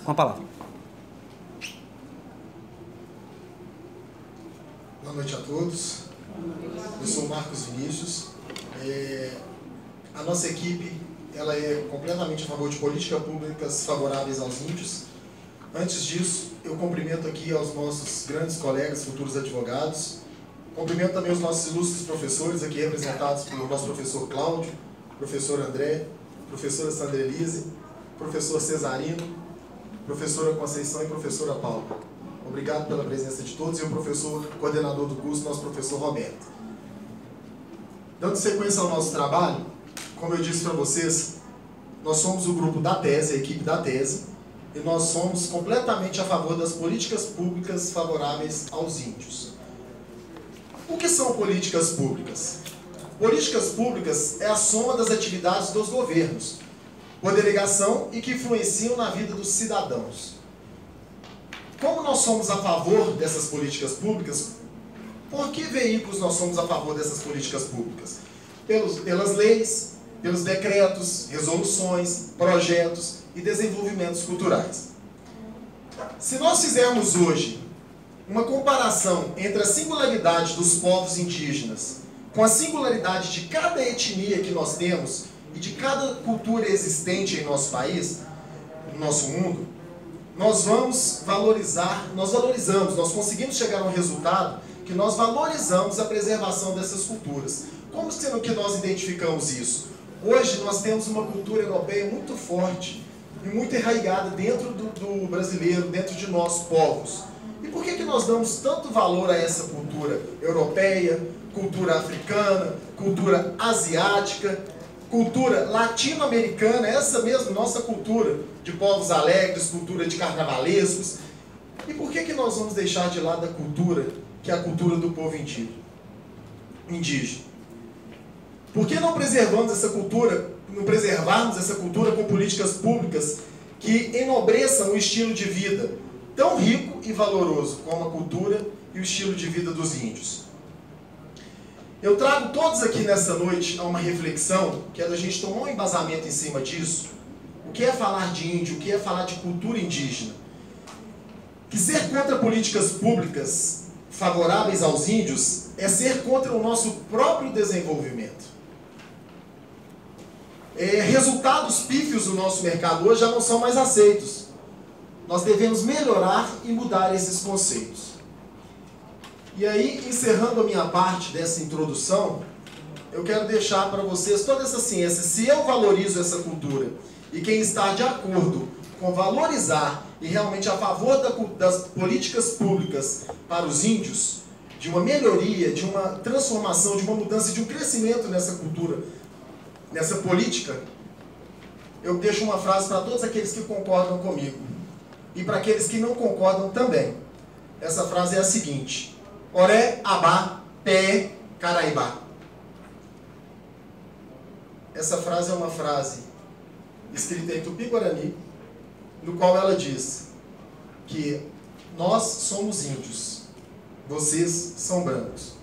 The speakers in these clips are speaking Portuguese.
Com a palavra. Boa noite a todos. Eu sou o Marcos Vinícius. A nossa equipe ela é completamente a favor de políticas públicas favoráveis aos índios. Antes disso, eu cumprimento aqui aos nossos grandes colegas, futuros advogados. Cumprimento também os nossos ilustres professores, aqui representados pelo nosso professor Cláudio, professor André, professora Sandra Elise, professor Cesarino, professora Conceição e professora Paula. Obrigado pela presença de todos e o professor coordenador do curso, nosso professor Roberto. Dando sequência ao nosso trabalho, como eu disse para vocês, nós somos o grupo da tese, a equipe da tese, e nós somos completamente a favor das políticas públicas favoráveis aos índios. O que são políticas públicas? Políticas públicas é a soma das atividades dos governos, por delegação e que influenciam na vida dos cidadãos. Como nós somos a favor dessas políticas públicas, por que veículos nós somos a favor dessas políticas públicas? Pelas leis, pelos decretos, resoluções, projetos e desenvolvimentos culturais. Se nós fizermos hoje uma comparação entre a singularidade dos povos indígenas com a singularidade de cada etnia que nós temos e de cada cultura existente em nosso país, no nosso mundo, nós conseguimos chegar a um resultado que nós valorizamos a preservação dessas culturas. Como que nós identificamos isso? Hoje nós temos uma cultura europeia muito forte e muito enraizada dentro do brasileiro, dentro de nós povos. E por que nós damos tanto valor a essa cultura europeia, cultura africana, cultura asiática, cultura latino-americana, essa mesma nossa cultura de povos alegres, cultura de carnavalescos? E por que nós vamos deixar de lado a cultura, que é a cultura do povo indígena? Por que não preservarmos essa cultura com políticas públicas que enobreçam o estilo de vida tão rico e valoroso como a cultura e o estilo de vida dos índios? Eu trago todos aqui nessa noite a uma reflexão, que é da gente tomar um embasamento em cima disso. O que é falar de índio? O que é falar de cultura indígena? Que ser contra políticas públicas favoráveis aos índios é ser contra o nosso próprio desenvolvimento. Resultados pífios do nosso mercado hoje já não são mais aceitos. Nós devemos melhorar e mudar esses conceitos. E aí, encerrando a minha parte dessa introdução, eu quero deixar para vocês toda essa ciência. Se eu valorizo essa cultura e quem está de acordo com valorizar e realmente a favor das políticas públicas para os índios, de uma melhoria, de uma transformação, de uma mudança, de um crescimento nessa cultura, nessa política, eu deixo uma frase para todos aqueles que concordam comigo e para aqueles que não concordam também. Essa frase é a seguinte: Oré, Abá, Pé, Caraibá. Essa frase é uma frase escrita em Tupi-Guarani, no qual ela diz que nós somos índios, vocês são brancos.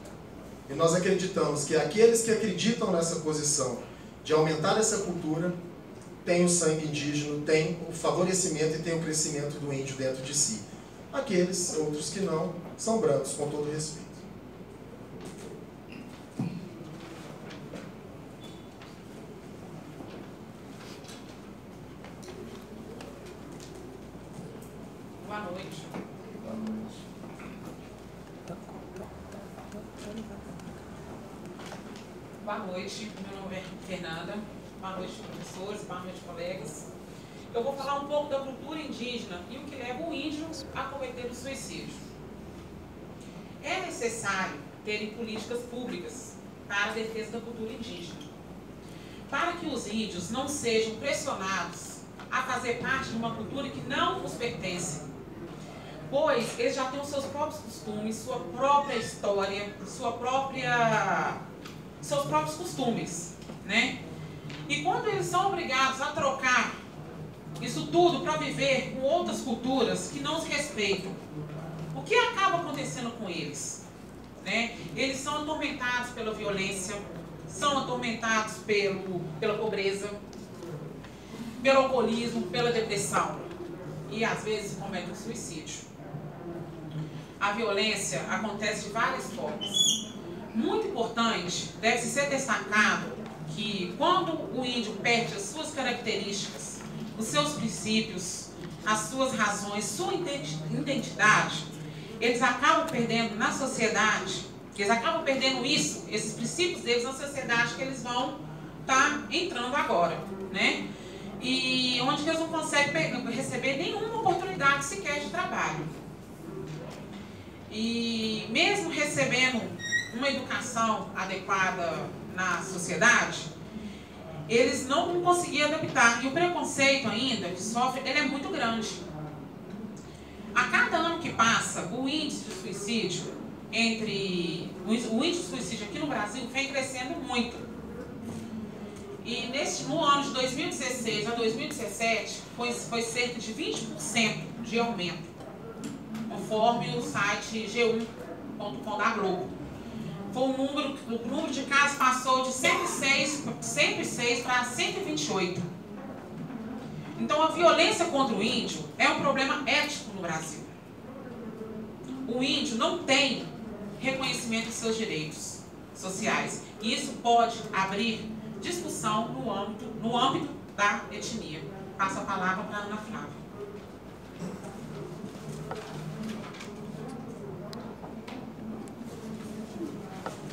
E nós acreditamos que aqueles que acreditam nessa posição de aumentar essa cultura têm o sangue indígena, têm o favorecimento e têm o crescimento do índio dentro de si. Aqueles, outros que não, são brancos, com todo respeito. Boa noite. Boa noite. Boa noite, meu nome é Fernanda. Boa noite, professores, boa noite, colegas. Eu vou falar um pouco da cultura indígena e o que leva o índio a cometer o suicídio. É necessário terem políticas públicas para a defesa da cultura indígena, para que os índios não sejam pressionados a fazer parte de uma cultura que não os pertence, pois eles já têm os seus próprios costumes, sua própria história, seus próprios costumes, né? E quando eles são obrigados a trocar isso tudo para viver com outras culturas que não os respeitam, o que acaba acontecendo com eles? Né? Eles são atormentados pela violência, são atormentados pela pobreza, pelo alcoolismo, pela depressão. e às vezes cometem suicídio. A violência acontece de várias formas. Muito importante, deve ser destacado que quando o índio perde as suas características, os seus princípios, as suas razões, sua identidade, eles acabam perdendo na sociedade, eles acabam perdendo isso, esses princípios deles na sociedade que eles vão estar entrando agora, né? E onde eles não conseguem receber nenhuma oportunidade sequer de trabalho. E mesmo recebendo uma educação adequada na sociedade, eles não conseguiam adaptar. E o preconceito ainda que sofre, ele é muito grande. A cada ano que passa, o índice de suicídio aqui no Brasil vem crescendo muito. E no ano de 2016 a 2017 foi cerca de 20% de aumento, conforme o site G1.com da Globo. O número de casos passou de 106 para 128. Então, a violência contra o índio é um problema ético no Brasil. O índio não tem reconhecimento de seus direitos sociais. E isso pode abrir discussão no âmbito da etnia. Passo a palavra para a Ana Flávia.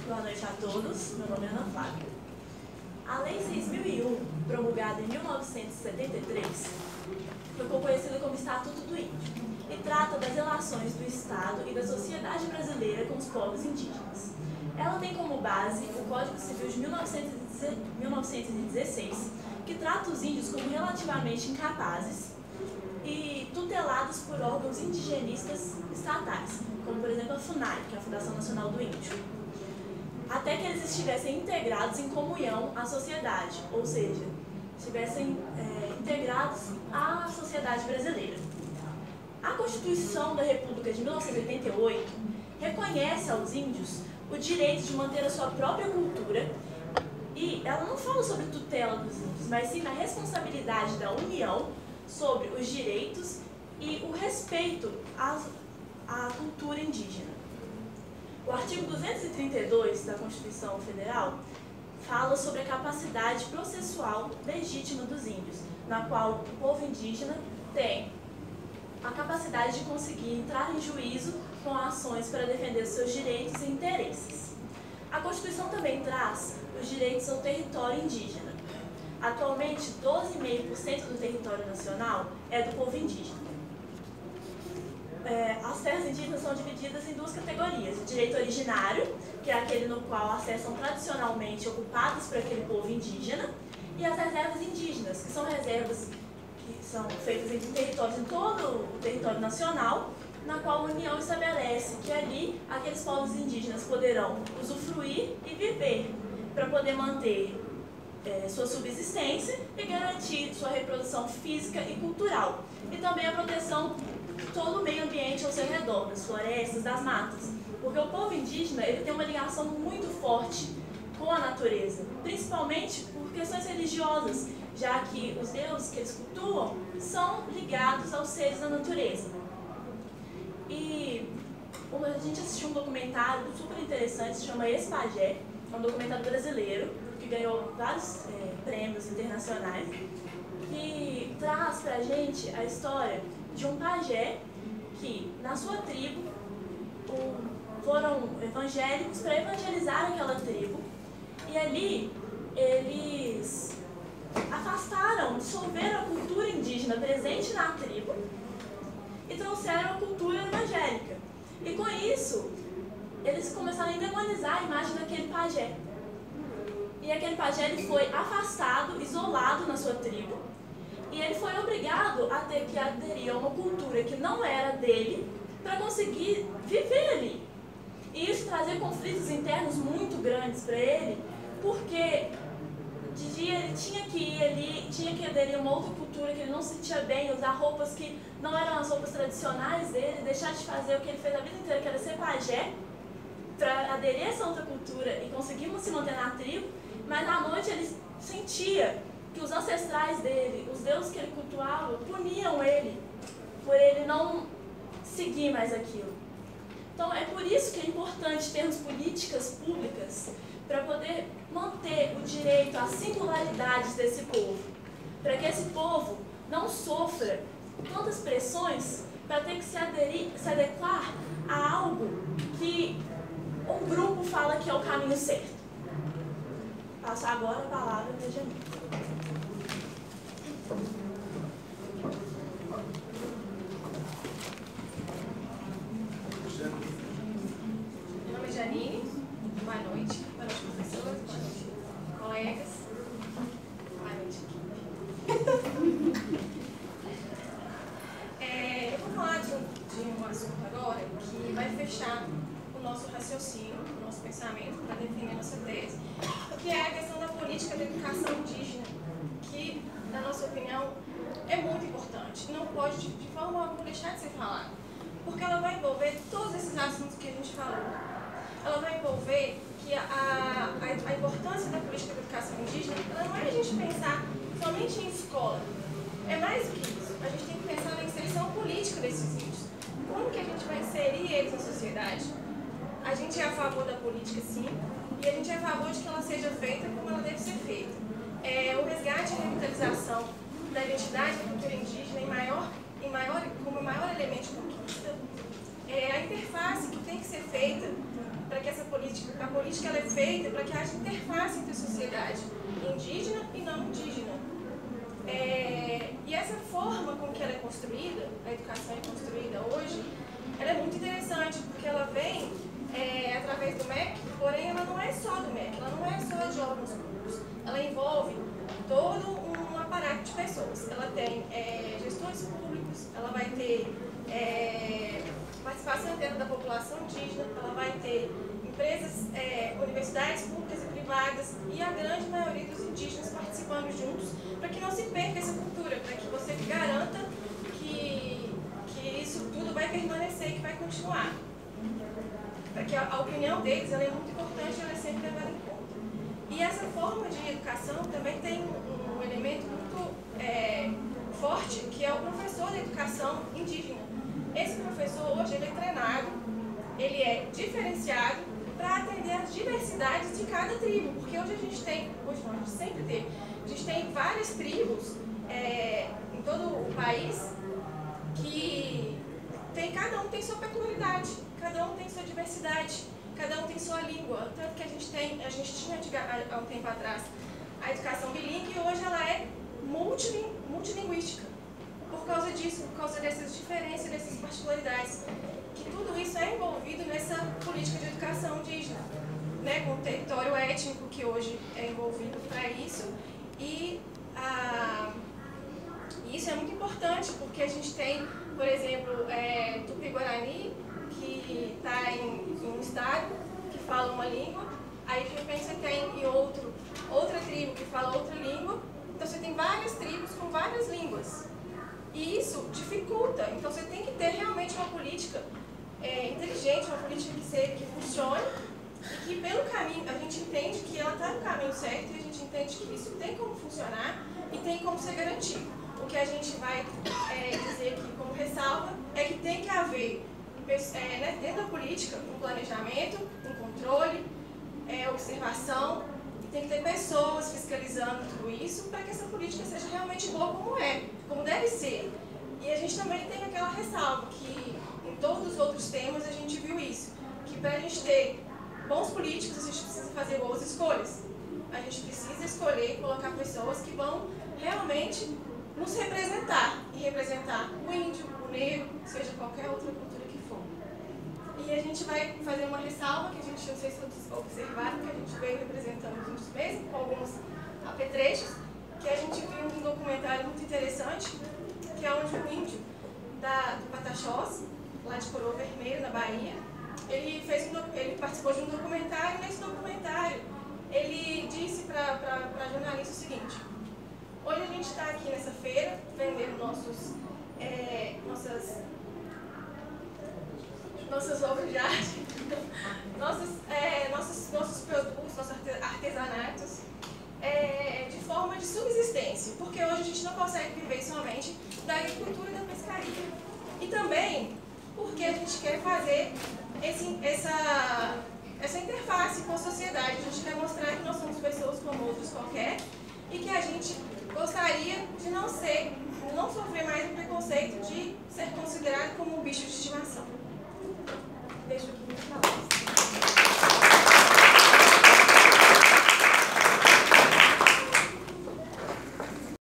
Boa noite a todos, meu nome é Ana Flávia. A Lei 6.001, promulgada em 1973, ficou conhecida como Estatuto do Índio e trata das relações do Estado e da sociedade brasileira com os povos indígenas. Ela tem como base o Código Civil de 1916, que trata os índios como relativamente incapazes e tutelados por órgãos indigenistas estatais, como por exemplo a FUNAI, que é a Fundação Nacional do Índio, até que eles estivessem integrados em comunhão à sociedade, ou seja, estivessem integrados à sociedade brasileira. A Constituição da República de 1988 reconhece aos índios o direito de manter a sua própria cultura e ela não fala sobre tutela dos índios, mas sim na responsabilidade da União sobre os direitos e o respeito à cultura indígena. O artigo 232 da Constituição Federal fala sobre a capacidade processual legítima dos índios, na qual o povo indígena tem a capacidade de conseguir entrar em juízo com ações para defender os seus direitos e interesses. A Constituição também traz os direitos ao território indígena. Atualmente, 12,5% do território nacional é do povo indígena. As terras indígenas são divididas em duas categorias: o direito originário, que é aquele no qual acessam tradicionalmente ocupados por aquele povo indígena, e as reservas indígenas, que são reservas que são feitas em territórios, em todo o território nacional, na qual a União estabelece que ali aqueles povos indígenas poderão usufruir e viver para poder manter sua subsistência e garantir sua reprodução física e cultural, e também a proteção de todo o meio ambiente ao seu redor, das florestas, das matas, porque o povo indígena ele tem uma ligação muito forte com a natureza, principalmente por questões religiosas, já que os deuses que eles cultuam são ligados aos seres da natureza. E a gente assistiu um documentário super interessante, se chama Espagé, é um documentário brasileiro, que ganhou vários prêmios internacionais, que traz pra gente a história de um pajé que, na sua tribo, foram evangélicos para evangelizar aquela tribo, e ali eles afastaram, dissolveram a cultura indígena presente na tribo e trouxeram a cultura evangélica. E com isso, eles começaram a endemonizar a imagem daquele pajé. E aquele pajé ele foi afastado, isolado na sua tribo, e ele foi obrigado a ter que aderir a uma cultura que não era dele para conseguir viver ali. E isso trazia conflitos internos muito grandes para ele, porque de dia ele tinha que ir ali, tinha que aderir a uma outra cultura que ele não se sentia bem, usar roupas que não eram as roupas tradicionais dele, deixar de fazer o que ele fez a vida inteira, que era ser pajé, para aderir a essa outra cultura e conseguir se manter na tribo, mas à noite ele sentia que os ancestrais dele, os deuses que ele cultuava, puniam ele não seguir mais aquilo. Então, é por isso que é importante termos políticas públicas para poder manter o direito às singularidades desse povo, para que esse povo não sofra tantas pressões para ter que se adequar a algo que um grupo fala que é o caminho certo. Passo agora a palavra para a Janine. Meu nome é Janine. Boa noite. Boa noite, professores. Boa noite, colegas. Boa noite, equipe. Eu vou falar de um assunto agora que vai fechar o nosso raciocínio, o nosso pensamento para defender nossa tese, que é a questão da política da educação indígena, que, na nossa opinião, é muito importante. Não pode, de forma alguma, deixar de ser falado, porque ela vai envolver todos esses assuntos que a gente falou. Ela vai envolver que a importância da política da educação indígena, ela não é a gente pensar somente em escola. É mais do que isso. A gente tem que pensar na inserção política desses índios. Como que a gente vai inserir eles na sociedade? A gente é a favor da política, sim, e a gente é a favor de que ela seja feita como ela deve ser feita. O resgate e a revitalização da identidade da cultura indígena como maior elemento de conquista. A interface que tem que ser feita para que a política ela é feita para que haja interface entre a sociedade indígena e não indígena. E essa forma com que ela é construída, a educação é construída hoje, ela é muito interessante, porque ela vem através do MEC, porém ela não é só do MEC, ela não é só de órgãos públicos, ela envolve todo um aparato de pessoas. Ela tem gestores públicos, ela vai ter participação inteira da população indígena, ela vai ter empresas, universidades públicas e privadas e a grande maioria dos indígenas participando juntos, para que não se perca essa cultura, para que você garanta que isso tudo vai permanecer e que vai continuar. Para que a opinião deles ela é muito importante, ela é sempre levada em conta. E essa forma de educação também tem um elemento muito forte, que é o professor de educação indígena. Esse professor hoje ele é treinado, ele é diferenciado para atender às diversidades de cada tribo, porque hoje a gente sempre teve, a gente tem várias tribos em todo o país que cada um tem sua peculiaridade, cada um tem sua diversidade, cada um tem sua língua, tanto que a gente tinha há um tempo atrás a educação bilíngue e hoje ela é multilinguística, por causa disso, por causa dessas diferenças, dessas particularidades, que tudo isso é envolvido nessa política de educação indígena, né, com o território étnico que hoje é envolvido para isso, e isso é muito importante, porque a gente tem, por exemplo, Tupi-Guarani, que está em um estado que fala uma língua, aí de repente você tem outra tribo que fala outra língua, então você tem várias tribos com várias línguas. E isso dificulta, então você tem que ter realmente uma política inteligente, uma política que funcione, e que pelo caminho, a gente entende que ela está no caminho certo, e a gente entende que isso tem como funcionar e tem como ser garantido. O que a gente vai dizer aqui como ressalva é que tem que haver, dentro da política, um planejamento, um controle, observação, e tem que ter pessoas fiscalizando tudo isso para que essa política seja realmente boa como deve ser. E a gente também tem aquela ressalva que em todos os outros temas a gente viu isso, que para a gente ter bons políticos a gente precisa fazer boas escolhas. A gente precisa escolher e colocar pessoas que vão realmente nos representar, e representar o índio, o negro, seja qualquer outra cultura que for. E a gente vai fazer uma ressalva, que a gente, não sei se vocês observaram, que a gente veio representando os índios mesmo, com alguns apetrechos, que a gente viu um documentário muito interessante, que é onde o índio do Pataxós, lá de Coroa Vermelho, na Bahia, ele participou de um documentário, e nesse documentário ele disse para a jornalista o seguinte: hoje a gente está aqui nessa feira vendendo nossas obras de arte, nossos produtos, nossos artesanatos, de forma de subsistência, porque hoje a gente não consegue viver somente da agricultura e da pescaria. E também fazer essa interface com a sociedade. A gente quer mostrar que nós somos pessoas como outros qualquer e que a gente gostaria de não sofrer mais o preconceito de ser considerado como um bicho de estimação. Deixo aqui minhas palavras.